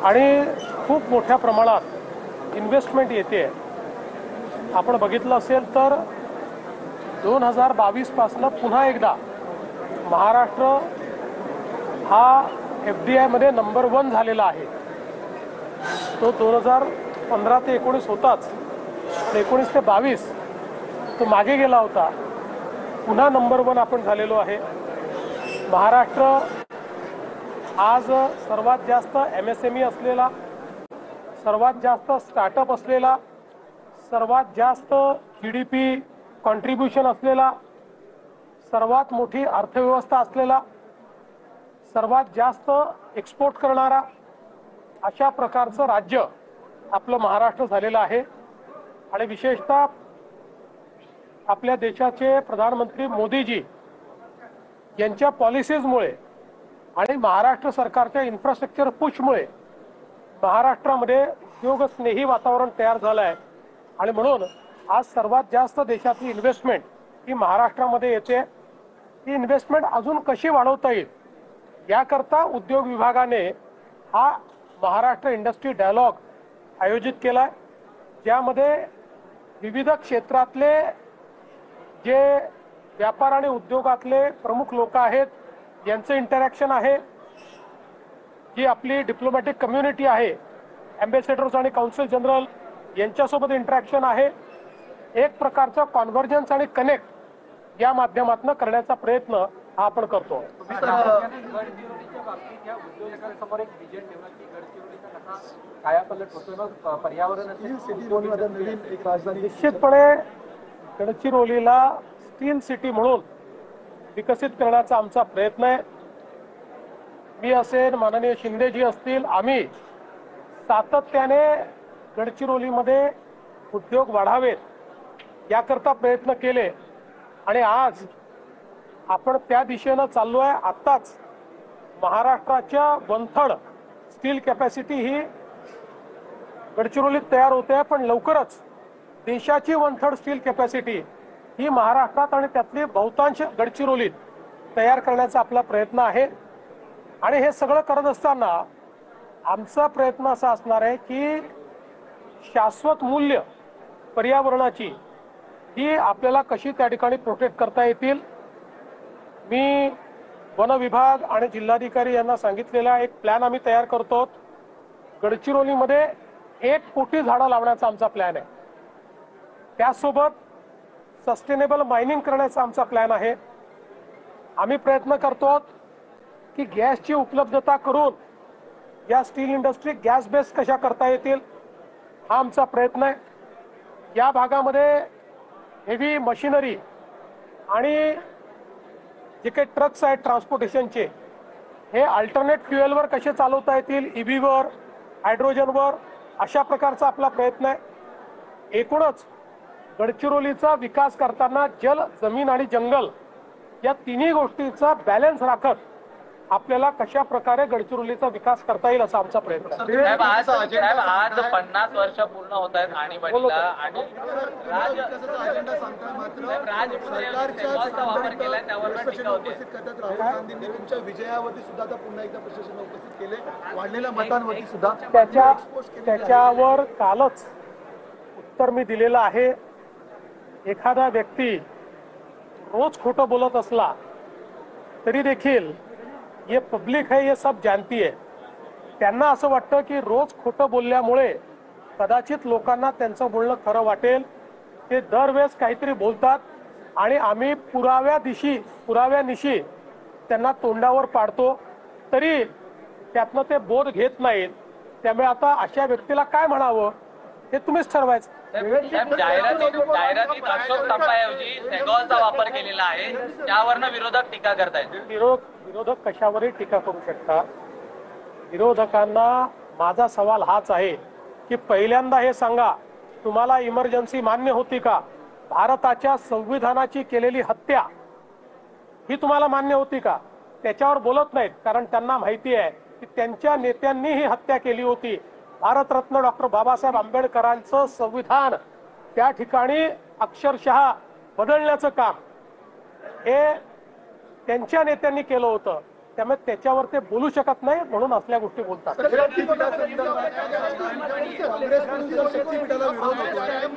आणि खूप मोठ्या प्रमाणात इन्व्हेस्टमेंट येते. आपण बघितलं असेल तर 2022 पासून पुन्हा एकदा महाराष्ट्र हा FDI मध्ये नंबर 1 झालेला आहे. तो 2015 ते 19 होताच, 19 ते 22 तो मागे गेला होता. पुन्हा नंबर 1 आपण झालेलो आहे. महाराष्ट्र आज सर्वात जास्त MSME असलेला, सर्वात जास्त स्टार्टअप असलेला, सर्वात जास्त GDP कॉन्ट्रीब्युशन असलेला, सर्वात मोठी अर्थव्यवस्था असलेला, सर्वात जास्त एक्सपोर्ट करणारा अशा प्रकारचं राज्य आपलं महाराष्ट्र झालेलं आहे. आणि विशेषतः आपल्या देशाचे प्रधानमंत्री मोदीजी यांच्या पॉलिसीजमुळे आणि महाराष्ट्र सरकारच्या इन्फ्रास्ट्रक्चर पुशमुळे महाराष्ट्रामध्ये उद्योगस्नेही वातावरण तयार झालं आहे. आणि म्हणून आज सर्वात जास्त देशातली इन्व्हेस्टमेंट ही महाराष्ट्रामध्ये येते. ही इन्व्हेस्टमेंट अजून कशी वाढवता येईल याकरता उद्योग विभागाने हा महाराष्ट्र इंडस्ट्री डायलॉग आयोजित केला, ज्यामध्ये विविध क्षेत्रातले जे व्यापार आणि उद्योगातले प्रमुख लोक आहेत यांचं इंटरॅक्शन आहे, जी आपली डिप्लोमॅटिक कम्युनिटी आहे, ॲम्बेसेडर्स आणि कौन्सिल जनरल यांच्यासोबत इंटरॅक्शन आहे. एक प्रकारचा कॉन्व्हर्जन्स आणि कनेक्ट या माध्यमातून करण्याचा प्रयत्न हा आपण करतो. निश्चितपणे गडचिरोलीला स्टील सिटी म्हणून विकसित करण्याचा आमचा प्रयत्न आहे. मी असेल, माननीय शिंदेजी असतील, आम्ही सातत्याने गडचिरोलीमध्ये उद्योग वाढावेत याकरता प्रयत्न केले आणि आज आपण त्या दिशेनं चाललो आहे. आत्ताच महाराष्ट्राच्या 1/3 स्टील कॅपॅसिटी ही गडचिरोलीत तयार होते आहे, पण लवकरच देशाची 1/3 स्टील कॅपॅसिटी ही महाराष्ट्रात आणि त्यातली बहुतांश गडचिरोलीत तयार करण्याचा आपला प्रयत्न आहे. आणि हे सगळं करत असताना आमचा प्रयत्न असा असणार आहे की शाश्वत मूल्य पर्यावरणाची ही आपल्याला कशी त्या ठिकाणी प्रोटेक्ट करता येतील. मी वन विभाग आणि जिल्हाधिकारी यांना सांगितलेला एक प्लॅन आम्ही तयार करतो. गडचिरोलीमध्ये 1 कोटी झाडं लावण्याचा आमचा प्लॅन आहे. त्यासोबत सस्टेनेबल मायनिंग करण्याचा आमचा प्लॅन आहे. आम्ही प्रयत्न करतो की गॅसची उपलब्धता करून या स्टील इंडस्ट्री गॅस बेस कशा करता येतील हा आमचा प्रयत्न आहे. या भागामध्ये हेवी मशिनरी आणि जे काही ट्रक्स आहेत ट्रान्सपोर्टेशनचे हे अल्टरनेट फ्युएलवर कसे चालवता येतील, EVवर, हायड्रोजनवर, अशा प्रकारचा आपला प्रयत्न आहे. एकूणच गडचिरोलीचा विकास करताना जल, जमीन आणि जंगल या तिन्ही गोष्टींचा बॅलन्स राखत आपल्याला कशा प्रकारे गडचिरोलीचा विकास करता येईल असा आमचा प्रयत्न आहे. आज 50 वर्ष पूर्ण होत आहेत आणीबाणीला आणि वापर केलाय त्यावर टीका होते. राहुल गांधींनी तुमच्या विजयावरती सुद्धा आता पुन्हा एकदा प्रशासन उपस्थित केले, वाढलेल्या मतांवरती सुद्धा त्याच्यावर कालच उत्तर मी दिलेलं आहे. एखादा व्यक्ती रोज खोटं बोलत असला तरी देखील ये पब्लिक है, ये सब जानती है. त्यांना असं वाटतं की रोज खोटं बोलल्यामुळे कदाचित लोकांना त्यांचं बोलणं खरं वाटेल. ते दरवेळेस काहीतरी बोलतात आणि आम्ही पुराव्यानिशी त्यांना तोंडावर पाडतो, तरी त्यातनं ते बोध घेत नाहीत. त्यामुळे आता अशा व्यक्तीला काय म्हणावं हे तुम्हीच ठरवायचं. जाहिरातीत अशोक स्तंभाऐवजी सेगॉलचा वापर केलेला आहे, त्यावरनं विरोधक टीका करतायत. विरोधक कशावरही टीका करू शकतात. विरोधकांना माझा सवाल हाच आहे की पहिल्यांदा हे सांगा, तुम्हाला इमर्जन्सी मान्य होती का? भारताच्या संविधानाची केलेली हत्या ही तुम्हाला मान्य होती का? त्याच्यावर बोलत नाहीत, कारण त्यांना माहिती आहे की त्यांच्या नेत्यांनी ही हत्या केली होती. भारतरत्न डॉक्टर बाबासाहेब आंबेडकरांचं संविधान त्या ठिकाणी अक्षरशः बदलण्याचं काम हे त्यांच्या नेत्यांनी केलं होतं. त्यामुळे त्याच्यावर ते बोलू शकत नाही, म्हणून असल्या गोष्टी बोलतात. काँग्रेसकडून जर शक्तीपीठाला विरोध होतोय,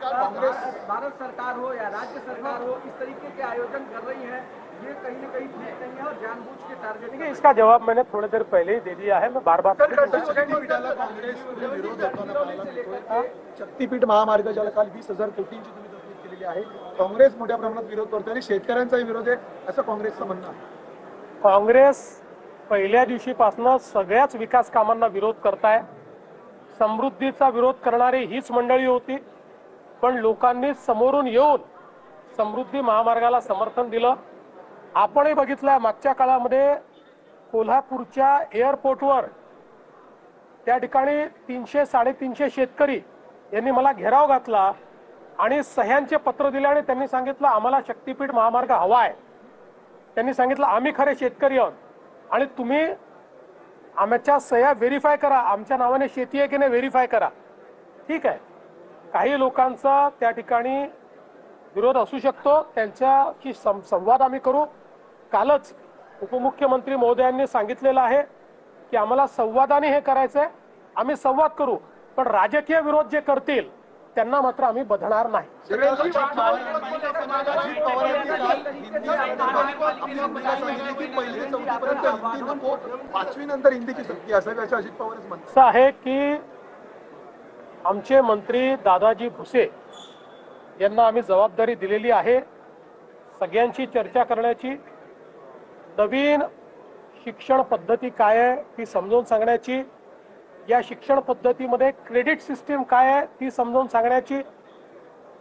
काँग्रेस भारत सरकार हो या राज्य सरकार हो, इस तरीके के आयोजन कर रही है, ये कहीं न कहीं ठीक नहीं है और जानबूझ के टारगेट। देखिए, इसका जवाब मैंने थोड़ी देर पहले ही दे दिया है, मैं बार बार शक्तीपीठाला काँग्रेसकडून विरोध होताना पाहायला मिळतोय. शक्तीपीठ महामार्ग ज्याला काल 20,000 कोटींची तुम्ही तरतूद केलेली आहे, काँग्रेस मोठ्या प्रमाणात विरोध करतोय आणि शेतकऱ्यांचाही विरोध आहे असं काँग्रेसचं म्हणणं आहे. काँग्रेस पहिल्या दिवशीपासून सगळ्याच विकास कामांना विरोध करताय. समृद्धीचा विरोध करणारी हीच मंडळी होती, पण लोकांनी समोरून येऊन समृद्धी महामार्गाला समर्थन दिलं. आपणही बघितलं मागच्या काळामध्ये कोल्हापूरच्या एअरपोर्टवर त्या ठिकाणी 300-350 शेतकरी यांनी मला घेराव घातला आणि सह्यांचे पत्र दिले आणि त्यांनी सांगितलं आम्हाला शक्तीपीठ महामार्ग हवा आहे. त्यांनी सांगितलं आम्ही खरे शेतकरी आहोत आणि तुम्ही आमच्या सह्या व्हेरीफाय करा, आमच्या नावाने शेती आहे की नाही व्हेरीफाय करा. ठीक आहे, काही लोकांचा त्या ठिकाणी विरोध असू शकतो, त्यांच्याशी संवाद आम्ही करू. कालच उपमुख्यमंत्री महोदयांनी सांगितलेलं आहे की आम्हाला संवादाने हे करायचंय, आम्ही संवाद करू, पण राजकीय विरोध जे करतील त्यांना मात्र आम्ही बधणार नाही. अजित पवारांनी काल हिंदी संदर्भात आपली भूमिका सांगितली की पहिली 4थी पर्यंत हिंदी नको, 5वी नंतर हिंदीची सक्ती असावी असं अजित पवारच म्हणतात. असं आहे की आमचे मंत्री दादाजी भुसे यांना आम्ही जबाबदारी दिलेली आहे सगळ्यांची चर्चा करण्याची, नवीन शिक्षण पद्धती काय आहे ती समजावून सांगण्याची, या शिक्षण पद्धतीमध्ये क्रेडिट सिस्टीम काय आहे ती समजावून सांगण्याची.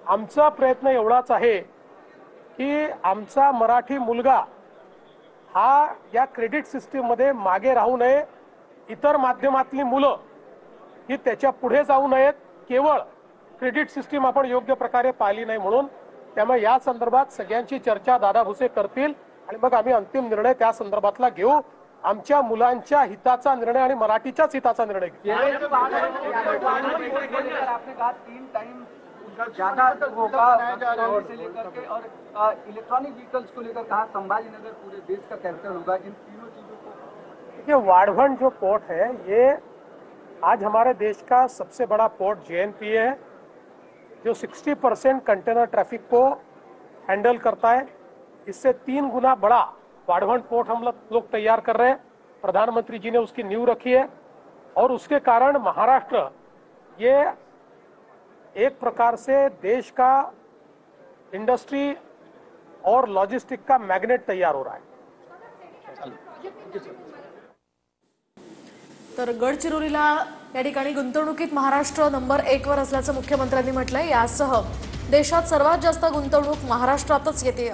आमचा प्रयत्न एवढाच आहे की आमचा मराठी मुलगा हा या क्रेडिट सिस्टीममध्ये मागे राहू नये, इतर माध्यमातली मुलं ही त्याच्या पुढे जाऊ नयेत, केवळ क्रेडिट सिस्टीम आपण योग्य प्रकारे पाहिली नाही म्हणून. त्यामुळे या संदर्भात सगळ्यांची चर्चा दादा भुसे करतील आणि मग आम्ही अंतिम निर्णय त्या संदर्भातला घेऊ. आमच्या मुलांच्या हिताचा निर्णय आणि मराठीच्याच हिताचा निर्णय घेऊ. आपने कहा 3 टाइम ज्यादा होगा से लेकर के और इलेक्ट्रॉनिक व्हीकल्स को लेकर कहा संभाजी नगर पूरे देश का कैपिटल होगा. इन तीनों चीजों को देखिए, वाढ़वन जो पोर्ट है ये आज हमारे देश का सबसे बड़ा पोर्ट JNPA है, जो 60% कंटेनर ट्रैफिक को हैंडल करता है. इससे 3 गुना बड़ा वाढ़वन पोर्ट हम लोग तैयार कर रहे हैं. प्रधानमंत्री जी ने उसकी नींव रखी है और उसके कारण महाराष्ट्र ये एक प्रकार से देश का इंडस्ट्री और लॉजिस्टिक का मैग्नेट तैयार हो रहा है. तर गडचिरोलीला या ठिकाणी गुंतवणुकीत महाराष्ट्र नंबर 1 वर असल्याचं मुख्यमंत्र्यांनी म्हटलंय. यासह देशात सर्वात जास्त गुंतवणूक महाराष्ट्रातच येते.